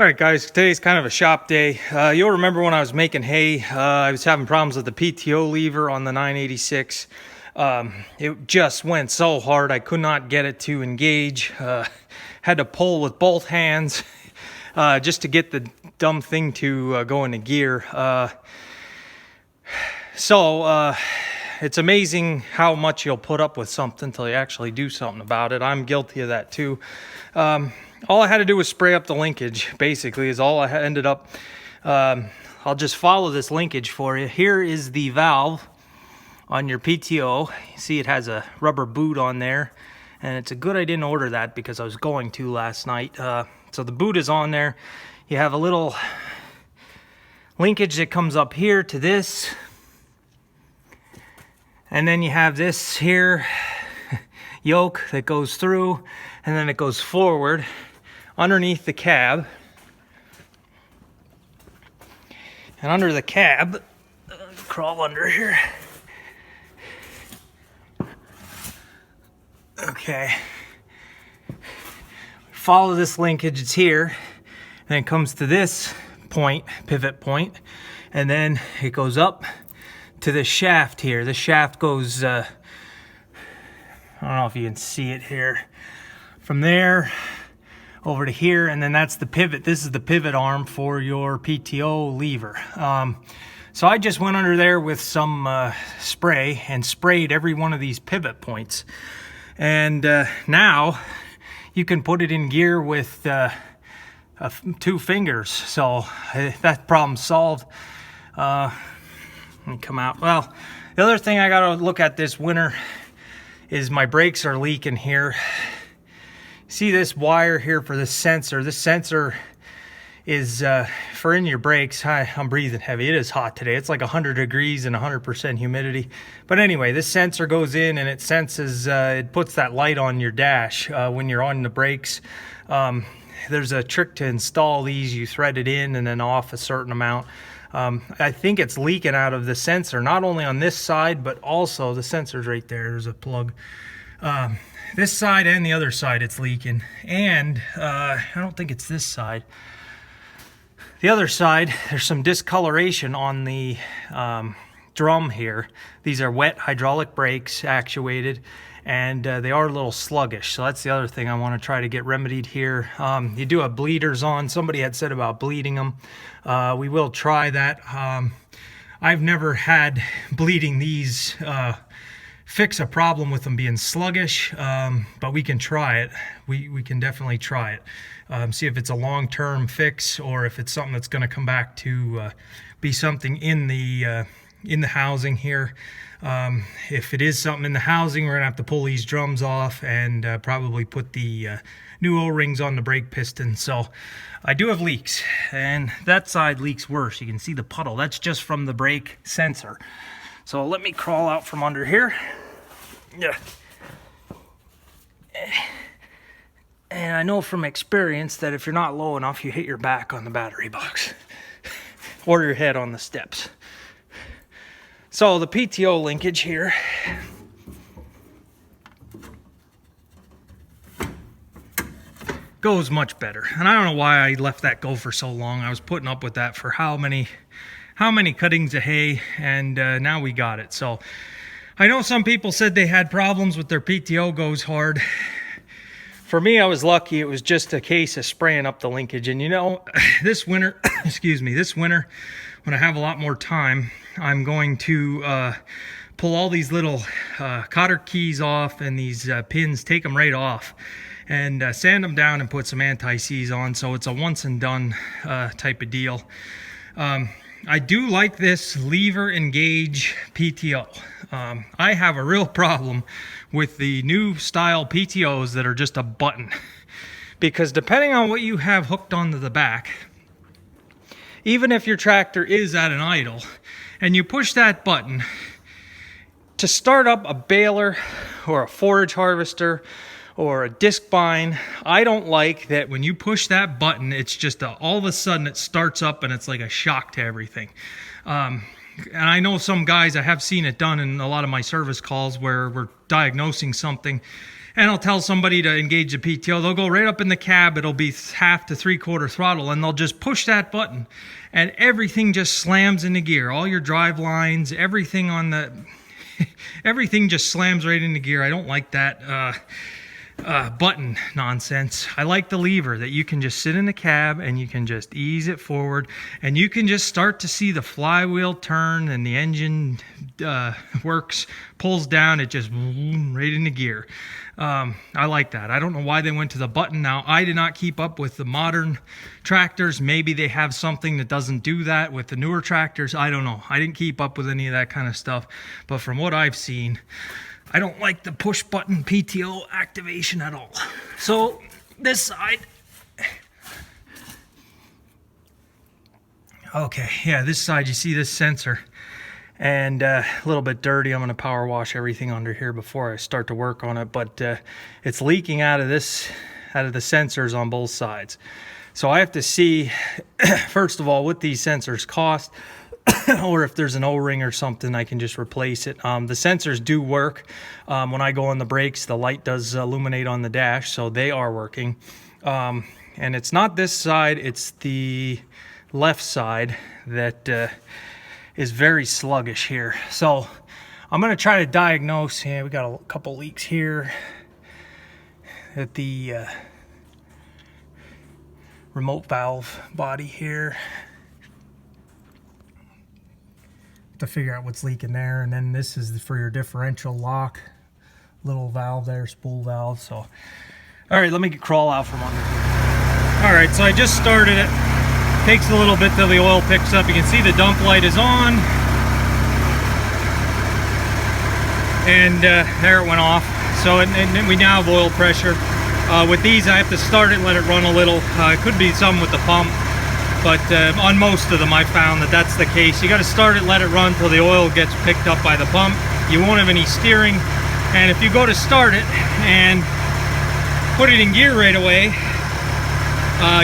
All right, guys, today's kind of a shop day. You'll remember when I was making hay, I was having problems with the PTO lever on the 986. It just went so hard, I could not get it to engage. Had to pull with both hands just to get the dumb thing to go into gear. It's amazing how much you'll put up with something until you actually do something about it. I'm guilty of that too. All I had to do was spray up the linkage, basically, is all I ended up. I'll just follow this linkage for you. Here is the valve on your PTO. You see it has a rubber boot on there, and it's a good I didn't order that because I was going to last night. So the boot is on there. You have a little linkage that comes up here to this, and then you have this here yoke that goes through, and then it goes forward underneath the cab. And under the cab, crawl under here. Okay. Follow this linkage, it's here. And then it comes to this point, pivot point. And then it goes up to this shaft here. This shaft goes, I don't know if you can see it here. From there over to here, and then that's the pivot. This is the pivot arm for your PTO lever. So I just went under there with some spray and sprayed every one of these pivot points. And now you can put it in gear with 2 fingers. So that problem's solved. Let me come out. Well, the other thing I gotta look at this winter is my brakes are leaking here. See this wire here for this sensor. This sensor is for in your brakes. Hi, I'm breathing heavy. It is hot today. It's like 100 degrees and 100% humidity. But anyway, this sensor goes in and it senses, it puts that light on your dash when you're on the brakes. There's a trick to install these. You thread it in and then off a certain amount. I think it's leaking out of the sensor, not only on this side, but also the sensor's right there. There's a plug. This side and the other side it's leaking. And I don't think it's this side. The other side, there's some discoloration on the drum here. These are wet hydraulic brakes actuated, and they are a little sluggish. So that's the other thing I want to try to get remedied here. You do have bleeders on. Somebody had said about bleeding them. We will try that. I've never had bleeding these fix a problem with them being sluggish, but we can try it. We can definitely try it. See if it's a long-term fix or if it's something that's going to come back to be something in the housing here. If it is something in the housing, we're gonna have to pull these drums off and probably put the new O-rings on the brake piston. So I do have leaks, and that side leaks worse. You can see the puddle. That's just from the brake sensor. So let me crawl out from under here. Yeah. And I know from experience that if you're not low enough, you hit your back on the battery box or your head on the steps. So the PTO linkage here. Goes much better. And I don't know why I left that go for so long. I was putting up with that for how many cuttings of hay, and now we got it. So I know some people said they had problems with their PTO goes hard. For me, I was lucky. It was just a case of spraying up the linkage. And you know, this winter, this winter, when I have a lot more time, I'm going to pull all these little cotter keys off and these pins, take them right off, and sand them down and put some anti-seize on. So it's a once and done type of deal. I do like this lever engage PTO. I have a real problem with the new style PTOs that are just a button, because depending on what you have hooked onto the back, even if your tractor is at an idle and you push that button to start up a baler or a forage harvester or a disc bind, I don't like that when you push that button, it's just all of a sudden it starts up and it's like a shock to everything. And I know some guys, I have seen it done in a lot of my service calls where we're diagnosing something and I'll tell somebody to engage the PTO. They'll go right up in the cab. It'll be half to 3/4 throttle, and they'll just push that button, and everything just slams into gear. All your drive lines, everything on the, everything just slams right into gear. I don't like that button nonsense. I like the lever that you can just sit in the cab and you can just ease it forward, and you can just start to see the flywheel turn and the engine works, pulls down, it just right into gear. I like that. I don't know why they went to the button. Now, I did not keep up with the modern tractors. Maybe they have something that doesn't do that with the newer tractors. I don't know. I didn't keep up with any of that kind of stuff, but from what I've seen, I don't like the push button PTO activation at all. So this side, okay, yeah, this side, you see this sensor, and a little bit dirty. I'm going to power wash everything under here before I start to work on it, but it's leaking out of the sensors on both sides. So I have to see, first of all, what these sensors cost, or if there's an O-ring or something, I can just replace it. The sensors do work. When I go on the brakes, the light does illuminate on the dash, so they are working. And it's not this side, it's the left side that is very sluggish here. So I'm going to try to diagnose. Yeah, we got a couple leaks here at the remote valve body here, to figure out what's leaking there. And then this is for your differential lock, little valve there, spool valve. So all right, let me crawl out from under here. All right, so I just started it. Takes a little bit till the oil picks up. You can see the dump light is on, and there it went off. So and we now have oil pressure. With these, I have to start it and let it run a little. It could be some with the pump, but on most of them I found that that's the case. You got to start it, let it run till the oil gets picked up by the pump. You won't have any steering, and if you go to start it and put it in gear right away,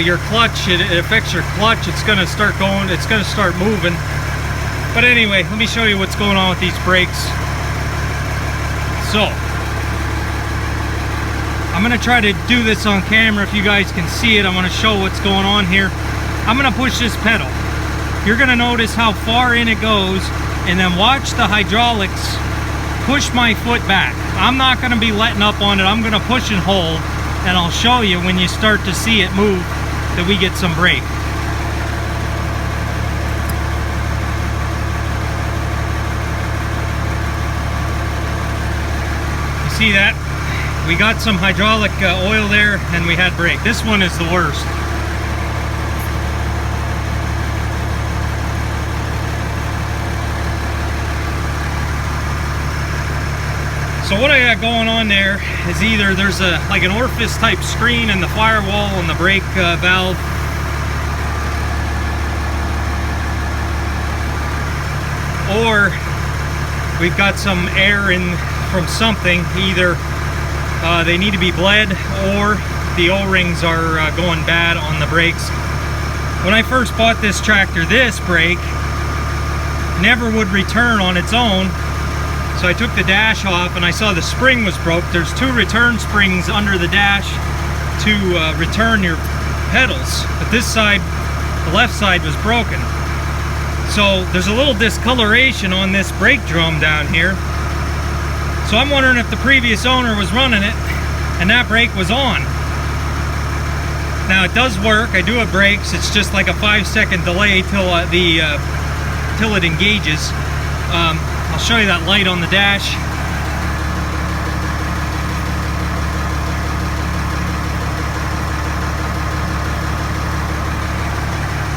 your clutch, it affects your clutch. It's going to start going, it's going to start moving. But anyway, let me show you what's going on with these brakes. So I'm going to try to do this on camera if you guys can see it. I want to show what's going on here. I'm going to push this pedal. You're going to notice how far in it goes, and then watch the hydraulics push my foot back. I'm not going to be letting up on it. I'm going to push and hold, and I'll show you when you start to see it move that we get some brake. You see that? We got some hydraulic oil there, and we had brake. This one is the worst. So what I got going on there is either there's like an orifice type screen in the firewall on the brake valve, or we've got some air in from something. Either they need to be bled, or the O-rings are going bad on the brakes. When I first bought this tractor, this brake never would return on its own. So I took the dash off and I saw the spring was broke. There's 2 return springs under the dash to return your pedals. But this side, the left side, was broken. So there's a little discoloration on this brake drum down here. So I'm wondering if the previous owner was running it and that brake was on. Now it does work. I do have brakes. It's just like a 5-second delay till till it engages. I'll show you that light on the dash.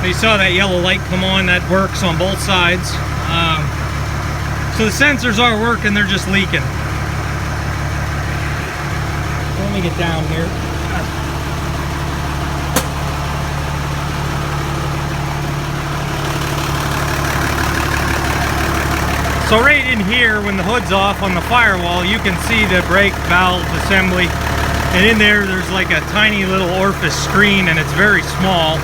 You saw that yellow light come on. That works on both sides. So the sensors are working, they're just leaking. Let me get down here. So right in here, when the hood's off on the firewall, you can see the brake valve assembly. And in there, there's like a tiny little orifice screen, and it's very small.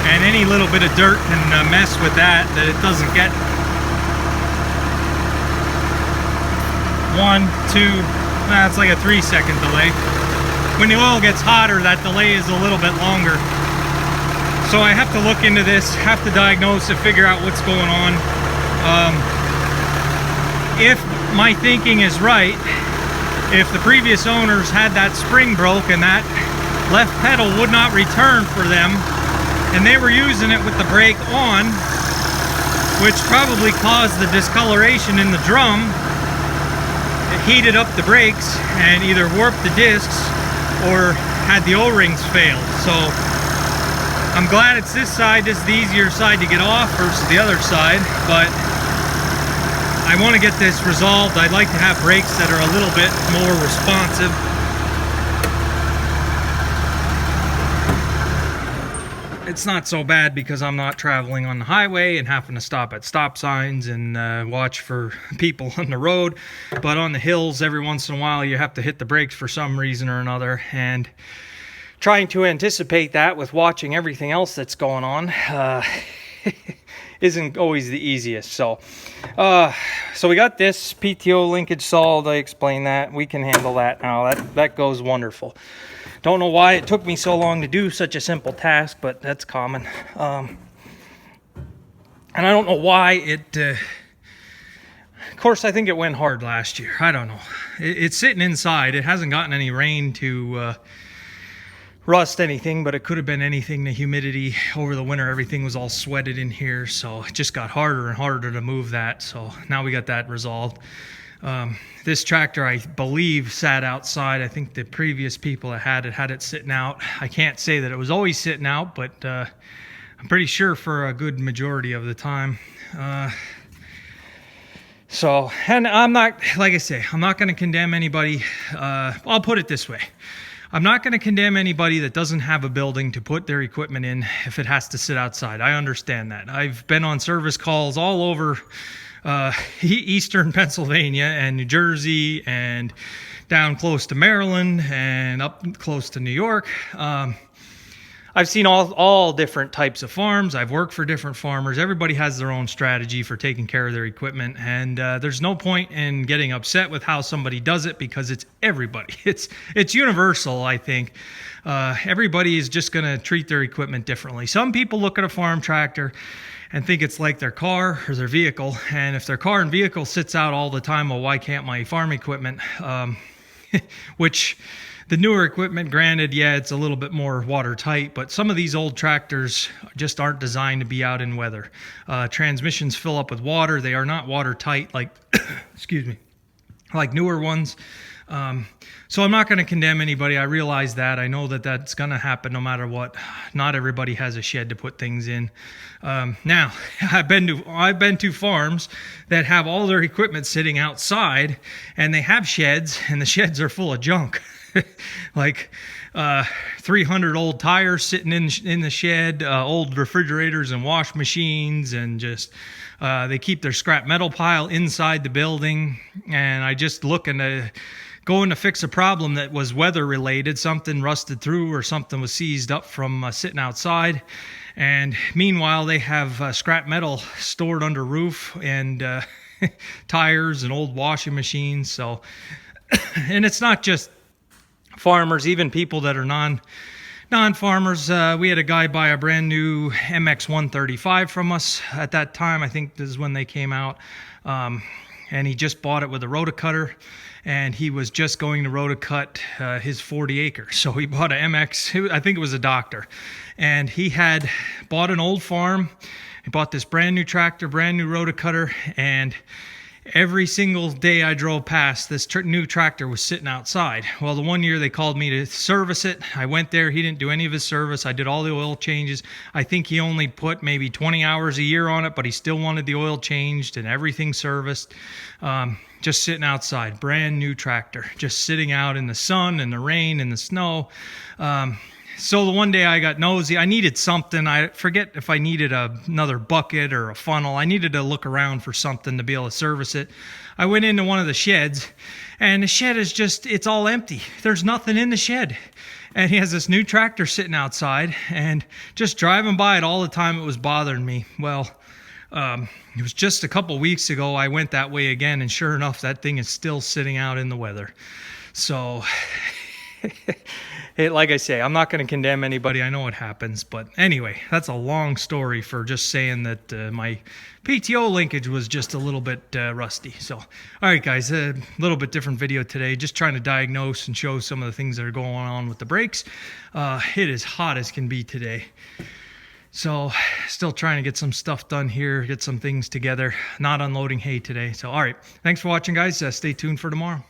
And any little bit of dirt can mess with that it doesn't get. 1, 2, It's like a 3-second delay. When the oil gets hotter, that delay is a little bit longer. So I have to look into this, have to diagnose and figure out what's going on. If my thinking is right, if the previous owners had that spring broke and that left pedal would not return for them, and they were using it with the brake on, which probably caused the discoloration in the drum, it heated up the brakes and either warped the discs or had the O-rings fail. So I'm glad it's this side. This is the easier side to get off versus the other side, but I want to get this resolved. I'd like to have brakes that are a little bit more responsive. It's not so bad because I'm not traveling on the highway and having to stop at stop signs and watch for people on the road. But on the hills, every once in a while, you have to hit the brakes for some reason or another. And trying to anticipate that with watching everything else that's going on isn't always the easiest. So we got this PTO linkage solved. I explained that. We can handle that now. That goes wonderful. Don't know why it took me so long to do such a simple task, but that's common. And I don't know why it... of course, I think it went hard last year. I don't know. It's sitting inside. It hasn't gotten any rain to rust anything, but it could have been anything. The humidity over the winter, everything was all sweated in here, so it just got harder and harder to move that. So now we got that resolved. This tractor, I believe, sat outside. I think the previous people that had it sitting out. I can't say that it was always sitting out, but I'm pretty sure for a good majority of the time. So, and I'm not, like I say, I'm not going to condemn anybody. I'll put it this way. I'm not going to condemn anybody that doesn't have a building to put their equipment in if it has to sit outside. I understand that. I've been on service calls all over eastern Pennsylvania and New Jersey and down close to Maryland and up close to New York. I've seen all different types of farms. I've worked for different farmers. Everybody has their own strategy for taking care of their equipment, and there's no point in getting upset with how somebody does it because it's everybody. It's universal, I think. Everybody is just going to treat their equipment differently. Some people look at a farm tractor and think it's like their car or their vehicle, and if their car and vehicle sits out all the time, well, why can't my farm equipment? Which the newer equipment, granted, yeah, it's a little bit more watertight, but some of these old tractors just aren't designed to be out in weather. Transmissions fill up with water. They are not watertight like, excuse me, like newer ones. So I'm not going to condemn anybody. I realize that. I know that that's going to happen no matter what. Not everybody has a shed to put things in. Now, I've been to farms that have all their equipment sitting outside, and they have sheds, and the sheds are full of junk. Like 300 old tires sitting in the shed, old refrigerators and wash machines, and just they keep their scrap metal pile inside the building. And I just looking to going to fix a problem that was weather related, something rusted through or something was seized up from sitting outside. And meanwhile, they have scrap metal stored under roof and tires and old washing machines. So, and it's not just farmers, even people that are non-farmers. We had a guy buy a brand new MX 135 from us at that time. I think this is when they came out. And he just bought it with a rotocutter, and he was just going to rotocut his 40 acres. So he bought an MX, I think it was a doctor, and he had bought an old farm. He bought this brand new tractor, brand new rotocutter, and every single day I drove past, this new tractor was sitting outside. Well, the one year they called me to service it. I went there. He didn't do any of his service. I did all the oil changes. I think he only put maybe 20 hours a year on it, but he still wanted the oil changed and everything serviced. Just sitting outside, brand new tractor, just sitting out in the sun and the rain and the snow. So the one day I got nosy. I needed something. I forget if I needed another bucket or a funnel. I needed to look around for something to be able to service it. I went into one of the sheds, and the shed is just, it's all empty. There's nothing in the shed. And he has this new tractor sitting outside, and just driving by it all the time, it was bothering me. Well, it was just a couple weeks ago I went that way again, and sure enough, that thing is still sitting out in the weather. So like I say, I'm not going to condemn anybody. I know what happens. But anyway, that's a long story for just saying that my PTO linkage was just a little bit rusty. So, all right, guys, a little bit different video today. Just trying to diagnose and show some of the things that are going on with the brakes. It is hot as can be today. So still trying to get some stuff done here, get some things together. Not unloading hay today. So, all right. Thanks for watching, guys. Stay tuned for tomorrow.